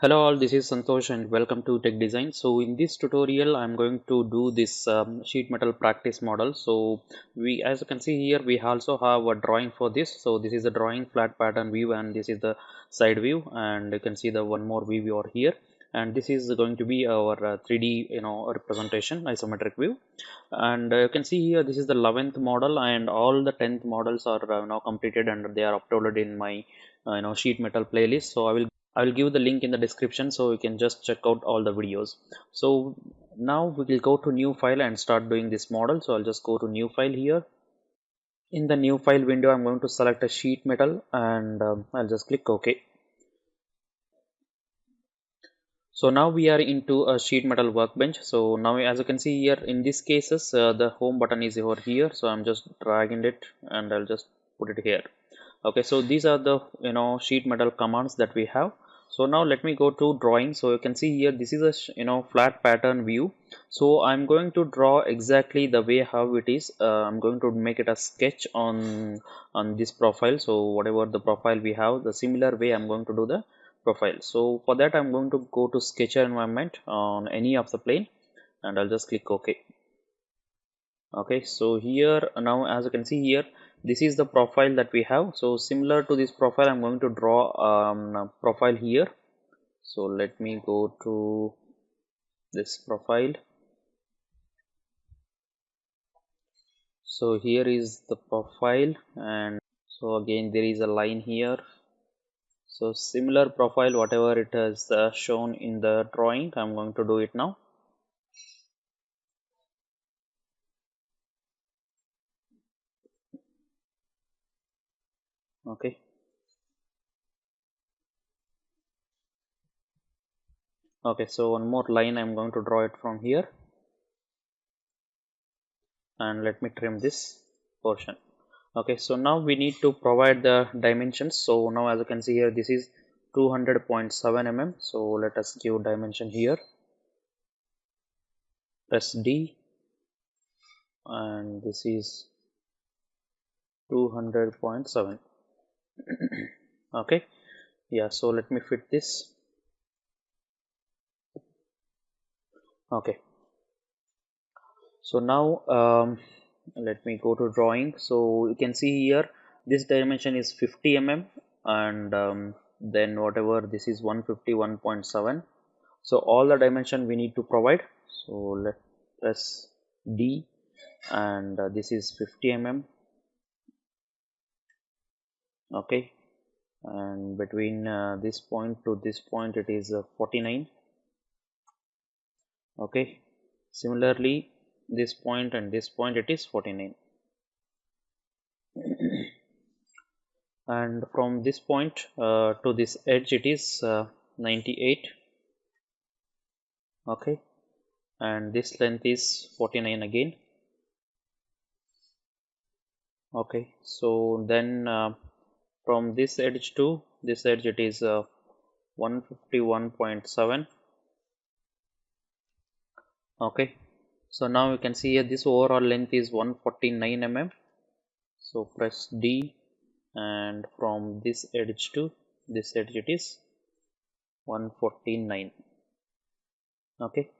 Hello all, this is Santosh and welcome to Tech Design. So in this tutorial, I'm going to do this sheet metal practice model. So as you can see here, we also have a drawing for this. So this is a drawing flat pattern view and this is the side view, and you can see the one more view over here. And this is going to be our 3D representation isometric view. And you can see here this is the 11th model and all the 10th models are now completed and they are uploaded in my sheet metal playlist. So I will give the link in the description so you can just check out all the videos. So now we will go to new file and start doing this model. So I'll just go to new file here. In the new file window, I'm going to select a sheet metal and I'll just click OK. So now we are into a sheet metal workbench. So now as you can see here in these cases, the home button is over here. So I'm just dragging it and I'll just put it here. Okay, so these are the sheet metal commands that we have. So now let me go to drawing. So you can see here this is a flat pattern view. So I'm going to draw exactly the way how it is. I'm going to make it a sketch on this profile. So whatever the profile we have, the similar way I'm going to do the profile. So for that I'm going to go to sketcher environment on any of the plane and I'll just click OK. Okay, so here now as you can see here this is the profile that we have. So similar to this profile I'm going to draw a profile here. So let me go to this profile. So here is the profile, and so again there is a line here. So similar profile whatever it has shown in the drawing, I'm going to do it now. Okay, okay, so one more line I'm going to draw it from here, and let me trim this portion. Okay, so now we need to provide the dimensions. So now as you can see here this is 200.7 mm. So let us give dimension here, press D, and this is 200.7. Okay, yeah, so let me fit this. Okay, so now let me go to drawing. So you can see here this dimension is 50 mm, and then whatever this is 151.7. so all the dimension we need to provide. So let press D, and this is 50 mm. Okay, and between this point to this point it is 49. Okay, similarly this point and this point it is 49, and from this point to this edge it is 98. Okay, and this length is 49 again. Okay, so then from this edge to this edge it is 151.7. Okay, so now you can see here this overall length is 149 mm. So press D, and from this edge to this edge it is 149. Okay,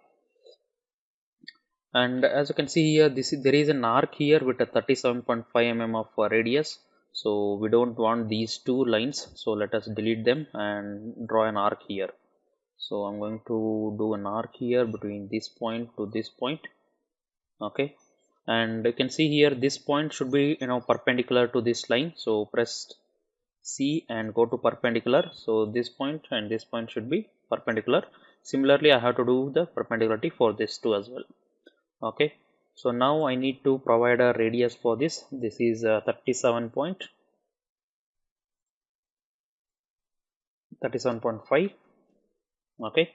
and as you can see here there is an arc here with a 37.5 mm of radius. So we don't want these two lines, so let us delete them and draw an arc here. So I'm going to do an arc here between this point to this point. Okay, and you can see here this point should be perpendicular to this line. So press C and go to perpendicular. So this point and this point should be perpendicular. Similarly I have to do the perpendicularity for this too as well. Okay, so now I need to provide a radius for this. This is 37.5. Okay,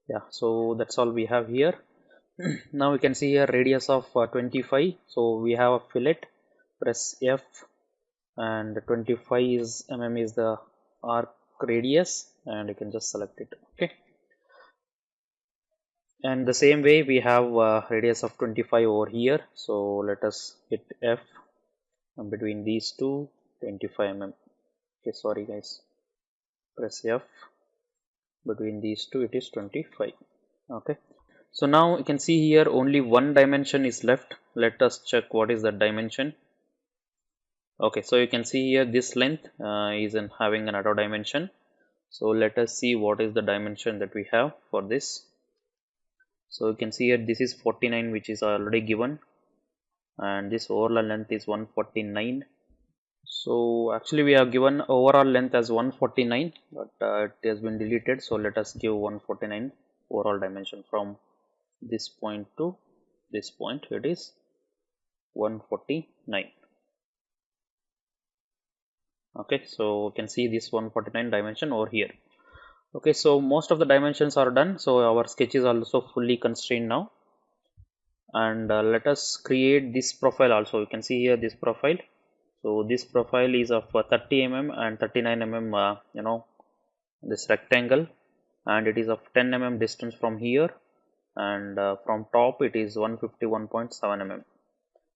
yeah, so that's all we have here. Now we can see here radius of 25. So we have a fillet. Press F, and 25 is is the arc radius, and you can just select it. Okay, and the same way we have radius of 25 over here. So let us hit F, and between these two 25 mm. Okay, sorry guys, press F, between these two it is 25. Okay, so now you can see here only one dimension is left. Let us check what is the dimension. Okay, so you can see here this length is in having another dimension. So let us see what is the dimension that we have for this. So you can see here this is 49, which is already given, and this overall length is 149. So actually we have given overall length as 149, but it has been deleted. So let us give 149 overall dimension from this point to this point. It is 149. Okay, so you can see this 149 dimension over here. Okay, so most of the dimensions are done. So our sketch is also fully constrained now. And let us create this profile also. You can see here this profile. So this profile is of 30 mm and 39 mm, this rectangle, and it is of 10 mm distance from here, and from top it is 151.7 mm.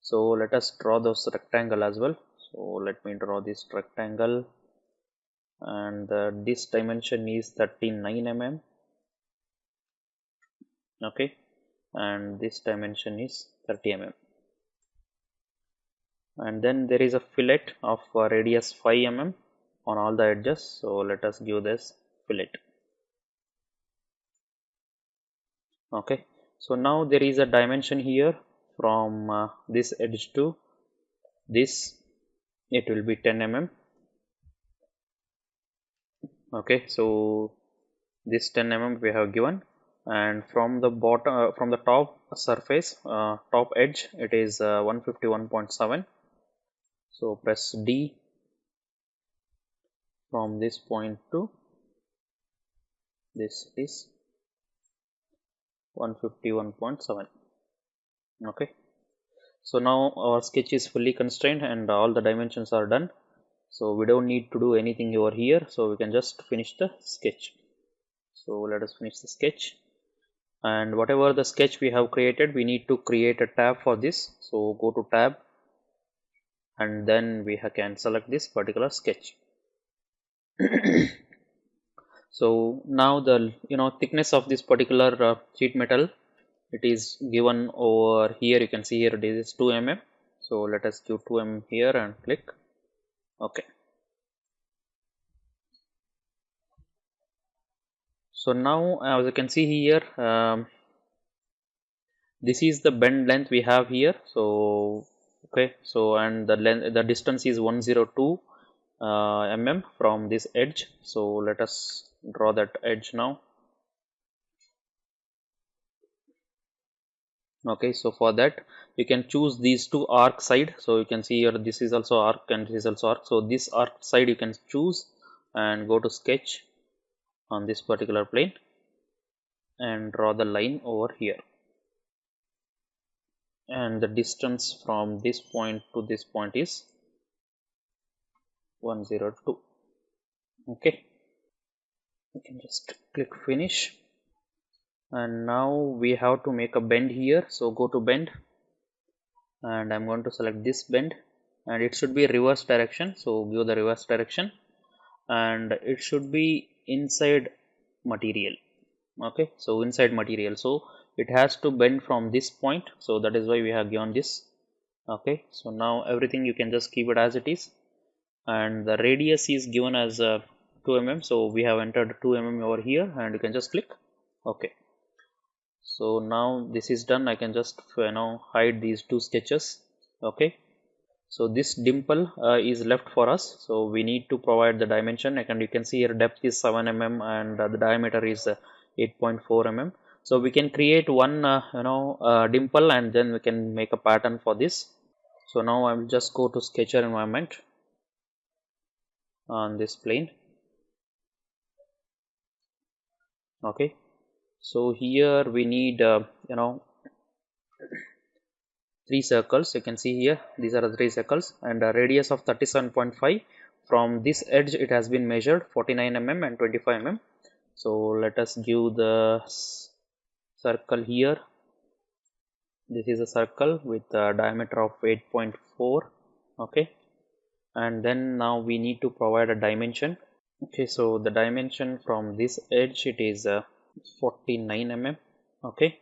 So let us draw those rectangle as well. So let me draw this rectangle, and this dimension is 39 mm. Okay, and this dimension is 30 mm. And then there is a fillet of radius 5 mm on all the edges. So let us give this fillet. Okay, so now there is a dimension here from this edge to this, it will be 10 mm. Okay, so this 10 mm we have given, and from the bottom, from the top surface, top edge, it is 151.7. so press D from this point to this is 151.7. Okay, so now our sketch is fully constrained and all the dimensions are done. So we don't need to do anything over here, so we can just finish the sketch. So let us finish the sketch, and whatever the sketch we have created, we need to create a tab for this. So go to tab, and then we can select this particular sketch. So now the thickness of this particular sheet metal, it is given over here. You can see here this is 2 mm. So let us do 2 mm here and click OK. So now as you can see here, this is the bend length we have here. So okay, so and the distance is 102 mm from this edge. So let us draw that edge now. Okay, so for that you can choose these two arc side. So you can see here this is also arc and this is also arc. So this arc side you can choose and go to sketch on this particular plane and draw the line over here, and the distance from this point to this point is 102. Okay, you can just click finish, and now we have to make a bend here. So go to bend, and I'm going to select this bend, and it should be reverse direction. So give the reverse direction, and it should be inside material. Okay, so inside material, so it has to bend from this point. So that is why we have given this. Okay, so now everything you can just keep it as it is, and the radius is given as 2 mm. So we have entered 2 mm over here, and you can just click OK. So now this is done. I can just hide these two sketches. Okay, so this dimple is left for us. So we need to provide the dimension, and you can see here depth is 7 mm and the diameter is 8.4 mm. So we can create one dimple, and then we can make a pattern for this. So now I will just go to sketcher environment on this plane. Okay, so here we need 3 circles. You can see here these are the 3 circles, and a radius of 37.5. From this edge it has been measured 49 mm and 25 mm. So let us give the circle here. This is a circle with a diameter of 8.4. Okay, and then now we need to provide a dimension. Okay, so the dimension from this edge, it is 49 mm. Okay,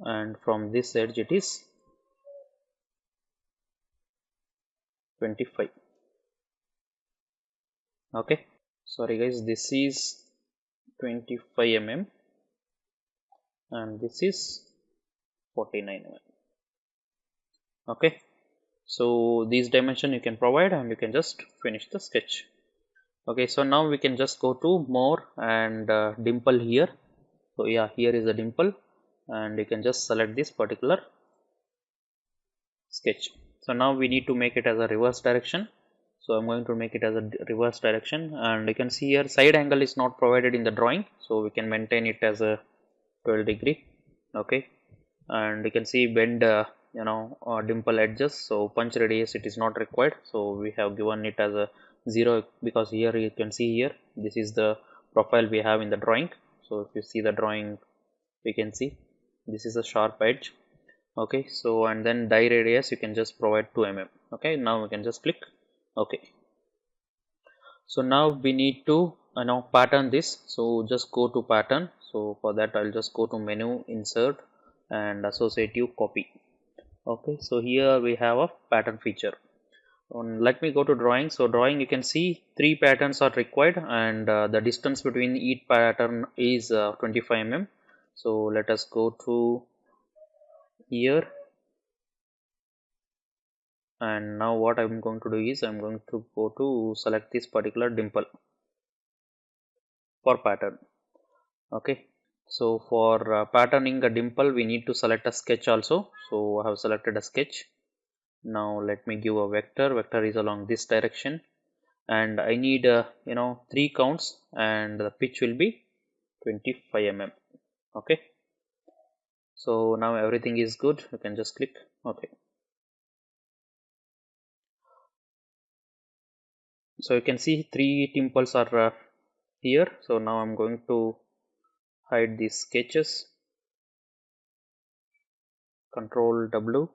and from this edge it is 25. Okay, sorry guys, this is 25 mm and this is 49 mm. Okay, so these dimension you can provide and you can just finish the sketch. Okay, so now we can just go to more and dimple here. So yeah, here is a dimple and you can just select this particular sketch. So now we need to make it as a reverse direction. So I'm going to make it as a reverse direction, and you can see here side angle is not provided in the drawing, so we can maintain it as a 12 degree. Okay, and you can see bend dimple edges, so punch radius it is not required, so we have given it as a 0 because here you can see here this is the profile we have in the drawing. So if you see the drawing, we can see this is a sharp edge. Okay, so and then die radius you can just provide 2 mm. Okay, now we can just click okay. So now we need to pattern this, so just go to pattern. So for that I'll just go to menu, insert and associative copy. Okay, so here we have a pattern feature. Let me go to drawing. So drawing, you can see 3 patterns are required, and the distance between each pattern is 25 mm. So let us go to here, and now what I'm going to do is I'm going to go to select this particular dimple for pattern. Okay, so for patterning a dimple we need to select a sketch also. So I have selected a sketch. Now let me give a vector is along this direction, and I need 3 counts, and the pitch will be 25 mm. Okay, so now everything is good, you can just click okay. So you can see 3 dimples are here. So now I'm going to hide these sketches, control W,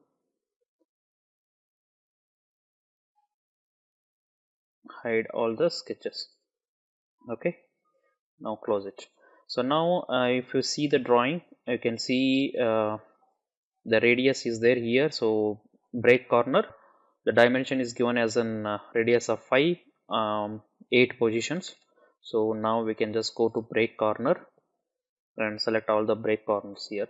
hide all the sketches. Okay, now close it. So now if you see the drawing, you can see the radius is there here. So break corner, the dimension is given as an radius of 5, 8 positions. So now we can just go to break corner and select all the break corners here.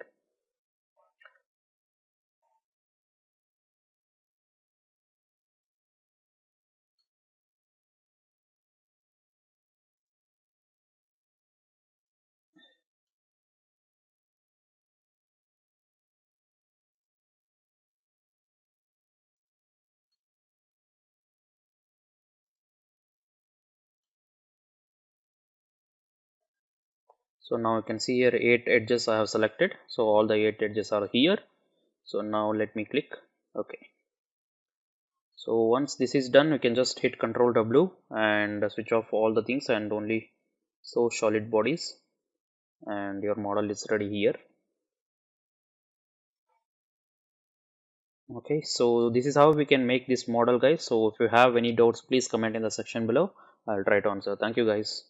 So now you can see here 8 edges I have selected. So all the 8 edges are here. So now let me click okay. So once this is done, you can just hit Ctrl W and switch off all the things and only show solid bodies, and your model is ready here. Okay, so this is how we can make this model, guys. So if you have any doubts, please comment in the section below. I'll try to answer. Thank you, guys.